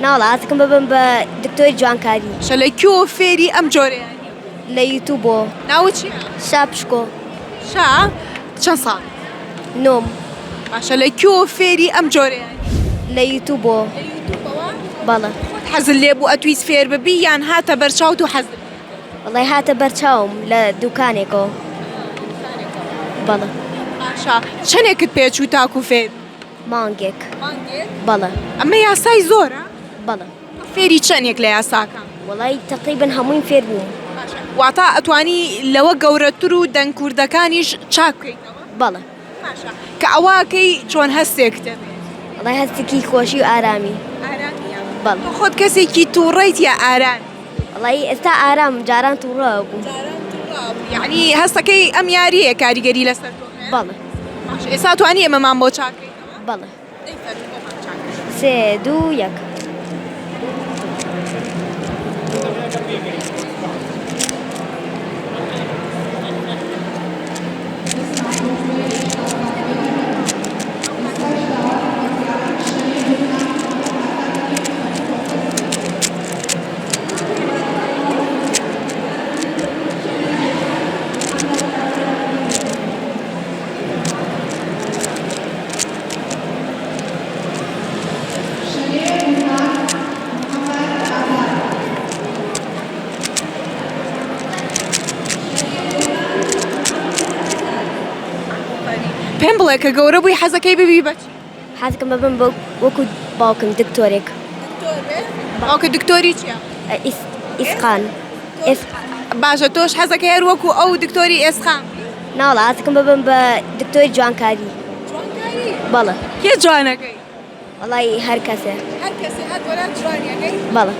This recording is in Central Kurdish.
ناڵ ئاسەکەم ببم بە دکتۆری جوانکاری شە لە کوێ فێری ئەم جۆرەیانی لە یوتیوبۆ ناوت چییە؟ شاپشکۆ شا چەند ساڵ نۆم باشە لە کوێ فێری ئەم جۆرەیانی لە یوتیوبۆ بەڵێ حەزت لێ بوو ئەتویست فێر ببی یان هاتە بەرچاوت و حەزت وەڵی هاتە بەرچاوم لە دوکانێکەوە بەڵێ باشە چەندێکت پێچوو تاکو فێر مانگێک بەڵێ ئەمە یاسای زۆرە بەڵێ فێری چەندێک لە یاساکان وەڵی تقریبن هەمووی فێر بووم واتە ئەتوانی لەوە گەورەتر و دەنگ کوردەکانیش چاک بکەیتەوە بەڵێ کە ئەواکەی چۆن هەستێک دەبێت وەڵی هەستێکی خۆشی و ئارامی بەڵێ خۆت کەسێکی تووڕیت یا ئاران وەڵی ئێستا ئارام جاران تووڕە بوو یعنی هەستەکەی ئەم یاریە کاریگەری لەسەر بەڵێ ئێستا توانی ئێمەمان بۆ چاکەیتەوە بەڵێ 3 2 1 پێم بڵێ کە گەورە بووی حەزەکەی ببی بەچی حەزەکەم ببم بە وەکو باوکم دکتۆرێک باوکە دکتۆری چییە؟ ئیسقان باشە تۆش حەزەکەی هەر وەکو ئەو دکتۆری ئێسخان ناڵ ئاسەکەم ببم بە دکتۆری جوانکاری بەڵێ کێ جوانەکەی؟ وەڵی هەر کەسێ هەر کەسێ هات وەلا جوانیەکەی بەڵێ